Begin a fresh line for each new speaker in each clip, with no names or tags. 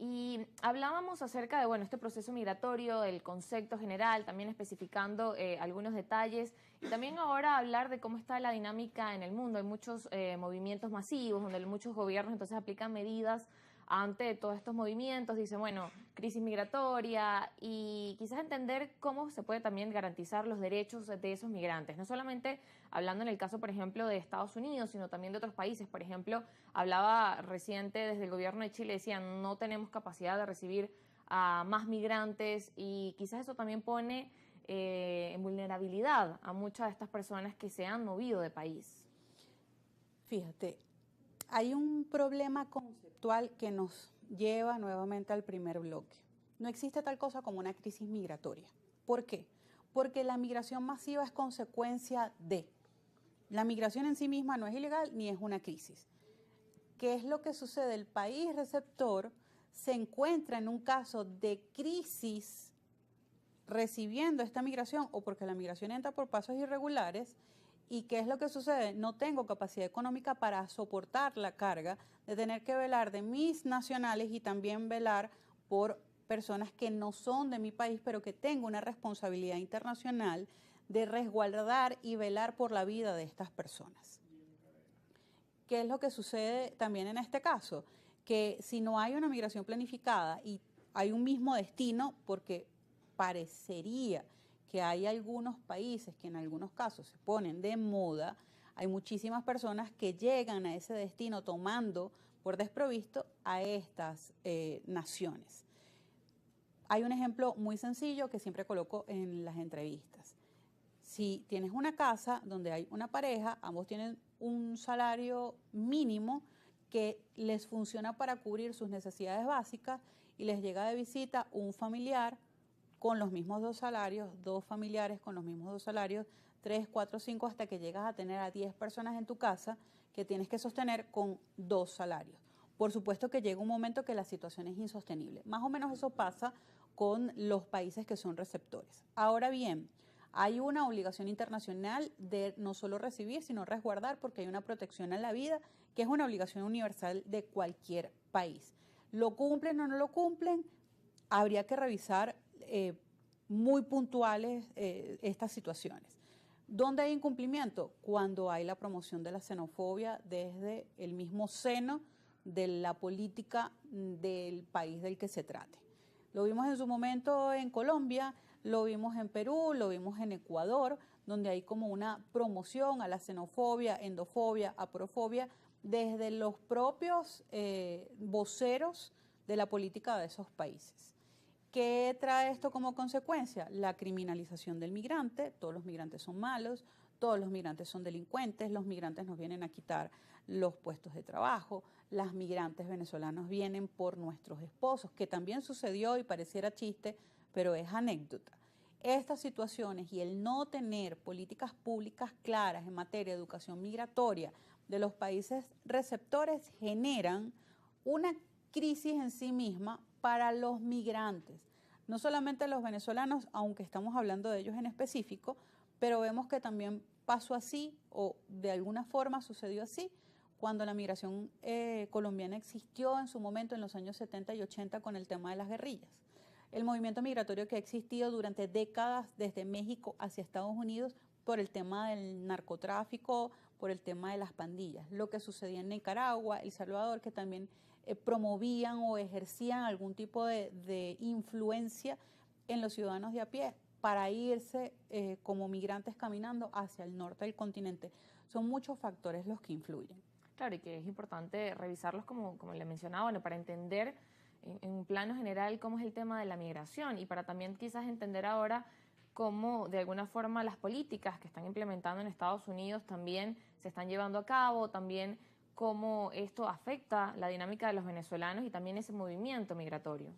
Y hablábamos acerca de, bueno, este proceso migratorio, el concepto general, también especificando algunos detalles, y también ahora hablar de cómo está la dinámica en el mundo. Hay muchos movimientos masivos donde muchos gobiernos entonces aplican medidas ante todos estos movimientos, dicen, bueno, crisis migratoria, y quizás entender cómo se puede también garantizar los derechos de esos migrantes, no solamente hablando en el caso, por ejemplo, de Estados Unidos, sino también de otros países. Por ejemplo, hablaba reciente desde el gobierno de Chile, decían, no tenemos capacidad de recibir a más migrantes, y quizás eso también pone en vulnerabilidad a muchas de estas personas que se han movido de país.
Fíjate, hay un problema conceptual que nos lleva nuevamente al primer bloque. No existe tal cosa como una crisis migratoria. ¿Por qué? Porque la migración masiva es consecuencia de. La migración en sí misma no es ilegal ni es una crisis. ¿Qué es lo que sucede? El país receptor se encuentra en un caso de crisis recibiendo esta migración, o porque la migración entra por pasos irregulares. ¿Y qué es lo que sucede? No tengo capacidad económica para soportar la carga de tener que velar de mis nacionales y también velar por personas que no son de mi país, pero que tengo una responsabilidad internacional de resguardar y velar por la vida de estas personas. ¿Qué es lo que sucede también en este caso? Que si no hay una migración planificada y hay un mismo destino, porque parecería que hay algunos países que en algunos casos se ponen de moda, hay muchísimas personas que llegan a ese destino tomando por desprovisto a estas naciones. Hay un ejemplo muy sencillo que siempre coloco en las entrevistas. Si tienes una casa donde hay una pareja, ambos tienen un salario mínimo que les funciona para cubrir sus necesidades básicas, y les llega de visita un familiar con los mismos dos salarios, dos familiares con los mismos dos salarios, 3, 4, 5, hasta que llegas a tener a 10 personas en tu casa que tienes que sostener con dos salarios. Por supuesto que llega un momento que la situación es insostenible. Más o menos eso pasa con los países que son receptores. Ahora bien, hay una obligación internacional de no solo recibir, sino resguardar, porque hay una protección a la vida, que es una obligación universal de cualquier país. ¿Lo cumplen o no lo cumplen? Habría que revisar muy puntuales estas situaciones. ¿Dónde hay incumplimiento? Cuando hay la promoción de la xenofobia desde el mismo seno de la política del país del que se trate. Lo vimos en su momento en Colombia, lo vimos en Perú, lo vimos en Ecuador, donde hay como una promoción a la xenofobia, endofobia, aprofobia, desde los propios voceros de la política de esos países. ¿Qué trae esto como consecuencia? La criminalización del migrante. Todos los migrantes son malos, todos los migrantes son delincuentes, los migrantes nos vienen a quitar los puestos de trabajo, las migrantes venezolanos vienen por nuestros esposos, que también sucedió y pareciera chiste, pero es anécdota. Estas situaciones y el no tener políticas públicas claras en materia de educación migratoria de los países receptores generan una crisis en sí misma para los migrantes. No solamente los venezolanos, aunque estamos hablando de ellos en específico, pero vemos que también pasó así, o de alguna forma sucedió así, cuando la migración colombiana existió en su momento en los años 70 y 80 con el tema de las guerrillas. El movimiento migratorio que ha existido durante décadas desde México hacia Estados Unidos por el tema del narcotráfico, por el tema de las pandillas. Lo que sucedía en Nicaragua, El Salvador, que también promovían o ejercían algún tipo de influencia en los ciudadanos de a pie para irse como migrantes caminando hacia el norte del continente. Son muchos factores los que influyen.
Claro, y que es importante revisarlos como le mencionaba, bueno, para entender en un plano general cómo es el tema de la migración, y para también quizás entender ahora cómo de alguna forma las políticas que están implementando en Estados Unidos también se están llevando a cabo, también cómo esto afecta la dinámica de los venezolanos y también ese movimiento migratorio.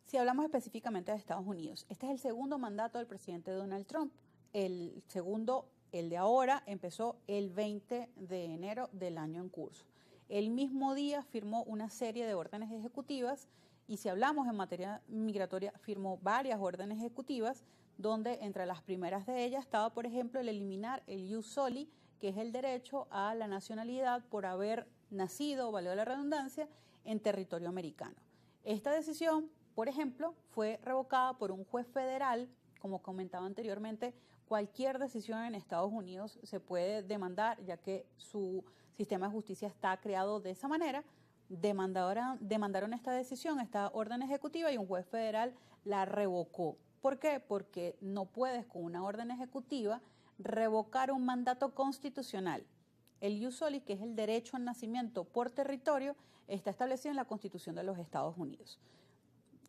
Si hablamos específicamente de Estados Unidos, este es el segundo mandato del presidente Donald Trump. El segundo, el de ahora, empezó el 20 de enero del año en curso. El mismo día firmó una serie de órdenes ejecutivas, y si hablamos en materia migratoria, firmó varias órdenes ejecutivas, donde entre las primeras de ellas estaba, por ejemplo, el eliminar el ius soli, que es el derecho a la nacionalidad por haber nacido, valga la redundancia, en territorio americano. Esta decisión, por ejemplo, fue revocada por un juez federal. Como comentaba anteriormente, cualquier decisión en Estados Unidos se puede demandar, ya que su sistema de justicia está creado de esa manera. Demandaron esta decisión, esta orden ejecutiva, y un juez federal la revocó. ¿Por qué? Porque no puedes con una orden ejecutiva revocar un mandato constitucional. El ius soli, que es el derecho al nacimiento por territorio, está establecido en la Constitución de los Estados Unidos.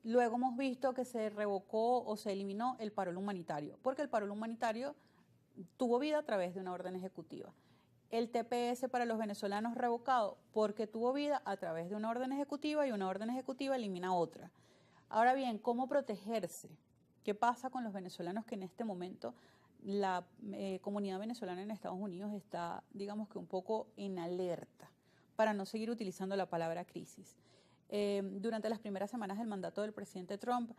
Luego hemos visto que se revocó o se eliminó el parol humanitario, porque el parol humanitario tuvo vida a través de una orden ejecutiva. El TPS para los venezolanos revocado porque tuvo vida a través de una orden ejecutiva, y una orden ejecutiva elimina otra. Ahora bien, ¿cómo protegerse? ¿Qué pasa con los venezolanos que en este momento la comunidad venezolana en Estados Unidos está, digamos que un poco en alerta, para no seguir utilizando la palabra crisis? Durante las primeras semanas del mandato del presidente Trump,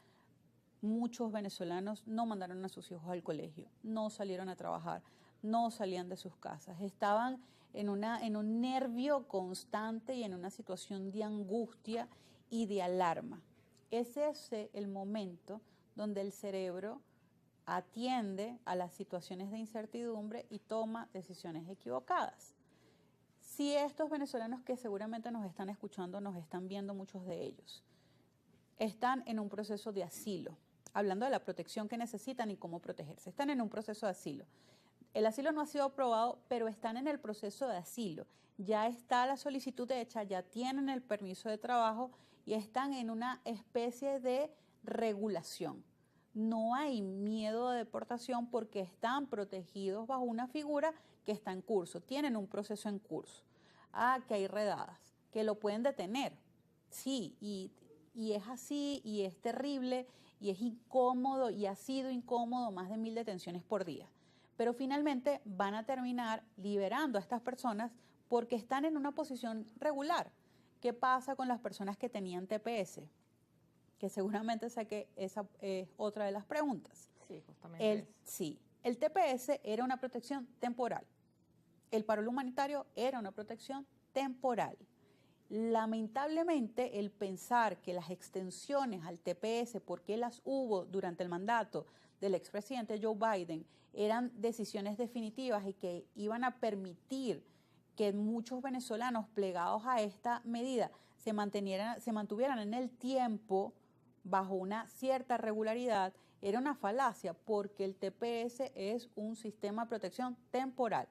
muchos venezolanos no mandaron a sus hijos al colegio, no salieron a trabajar, no salían de sus casas, estaban en un nervio constante y en una situación de angustia y de alarma. Es ese el momento donde el cerebro atiende a las situaciones de incertidumbre y toma decisiones equivocadas. Si estos venezolanos que seguramente nos están escuchando, nos están viendo muchos de ellos, están en un proceso de asilo, hablando de la protección que necesitan y cómo protegerse, están en un proceso de asilo. El asilo no ha sido aprobado, pero están en el proceso de asilo. Ya está la solicitud hecha, ya tienen el permiso de trabajo y están en una especie de regulación. No hay miedo de deportación porque están protegidos bajo una figura que está en curso, tienen un proceso en curso. Que hay redadas, que lo pueden detener, sí, y es así, y es terrible, y es incómodo, y ha sido incómodo, más de 1000 detenciones por día. Pero finalmente van a terminar liberando a estas personas porque están en una posición regular. ¿Qué pasa con las personas que tenían TPS? Que seguramente sé que esa es otra de las preguntas.
Sí, justamente.
El TPS era una protección temporal. El parol humanitario era una protección temporal. Lamentablemente, el pensar que las extensiones al TPS, porque las hubo durante el mandato del expresidente Joe Biden, eran decisiones definitivas y que iban a permitir que muchos venezolanos plegados a esta medida se mantuvieran en el tiempo bajo una cierta regularidad, era una falacia, porque el TPS es un sistema de protección temporal.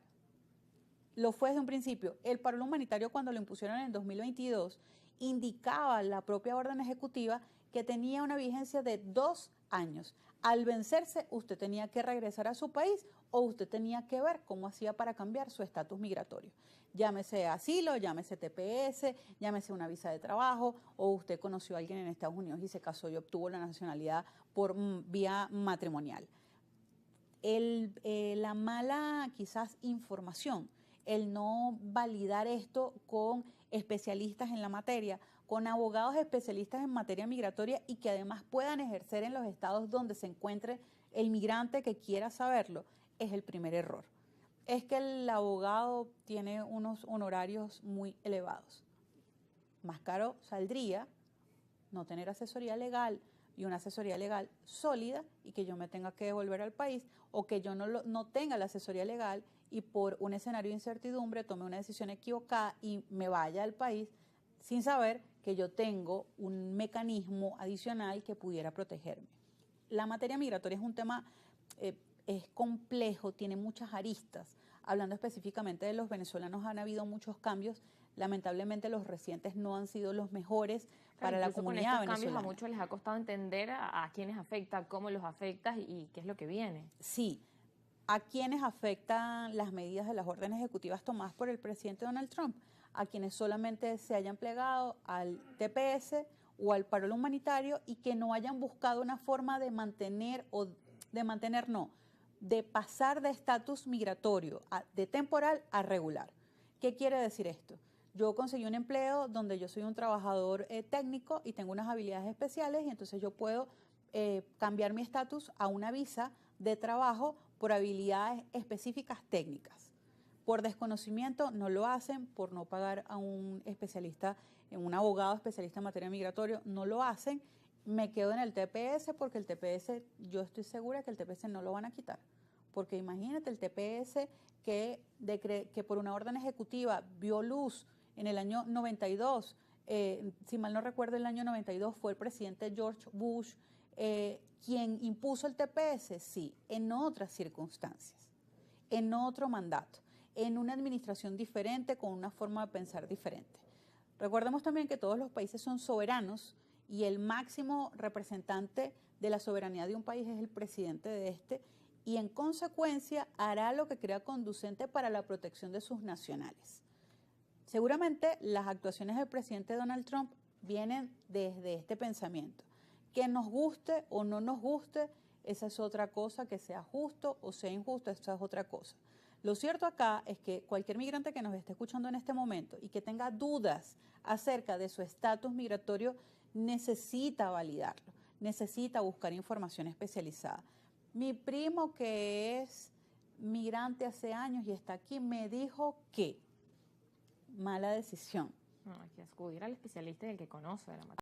Lo fue desde un principio. El parol humanitario, cuando lo impusieron en 2022, indicaba la propia orden ejecutiva que tenía una vigencia de 2 años. Al vencerse, usted tenía que regresar a su país o usted tenía que ver cómo hacía para cambiar su estatus migratorio. Llámese asilo, llámese TPS, llámese una visa de trabajo, o usted conoció a alguien en Estados Unidos y se casó y obtuvo la nacionalidad por vía matrimonial. La mala, quizás, información, el no validar esto con especialistas en la materia, con abogados especialistas en materia migratoria y que además puedan ejercer en los estados donde se encuentre el migrante que quiera saberlo, es el primer error. Es que el abogado tiene unos honorarios muy elevados. Más caro saldría no tener asesoría legal y una asesoría legal sólida y que yo me tenga que devolver al país, o que yo no tenga la asesoría legal y por un escenario de incertidumbre tome una decisión equivocada y me vaya al país sin saber que yo tengo un mecanismo adicional que pudiera protegerme. La materia migratoria es un tema, es complejo, tiene muchas aristas. Hablando específicamente de los venezolanos, han habido muchos cambios. Lamentablemente los recientes no han sido los mejores para la comunidad
con estos
venezolana.
Cambios a muchos les ha costado entender a quiénes afecta, cómo los afecta y qué es lo que viene.
Sí, a quienes afectan las medidas de las órdenes ejecutivas tomadas por el presidente Donald Trump, a quienes solamente se hayan plegado al TPS o al parol humanitario y que no hayan buscado una forma de de pasar de estatus migratorio de temporal a regular. ¿Qué quiere decir esto? Yo conseguí un empleo donde yo soy un trabajador técnico y tengo unas habilidades especiales, y entonces yo puedo cambiar mi estatus a una visa de trabajo por habilidades específicas técnicas. Por desconocimiento no lo hacen, por no pagar a un especialista, un abogado especialista en materia migratoria, no lo hacen. Me quedo en el TPS porque el TPS, yo estoy segura que el TPS no lo van a quitar. Porque imagínate el TPS que por una orden ejecutiva vio luz en el año 92, si mal no recuerdo el año 92 fue el presidente George Bush quien impuso el TPS, sí, en otras circunstancias, en otro mandato, en una administración diferente, con una forma de pensar diferente. Recordemos también que todos los países son soberanos y el máximo representante de la soberanía de un país es el presidente de este, y en consecuencia hará lo que crea conducente para la protección de sus nacionales. Seguramente las actuaciones del presidente Donald Trump vienen desde este pensamiento. Que nos guste o no nos guste, esa es otra cosa, que sea justo o sea injusto, esa es otra cosa. Lo cierto acá es que cualquier migrante que nos esté escuchando en este momento y que tenga dudas acerca de su estatus migratorio necesita validarlo, necesita buscar información especializada. Mi primo, que es migrante hace años y está aquí, me dijo que mala decisión.
No, hay que acudir al especialista y el que conoce de la materia.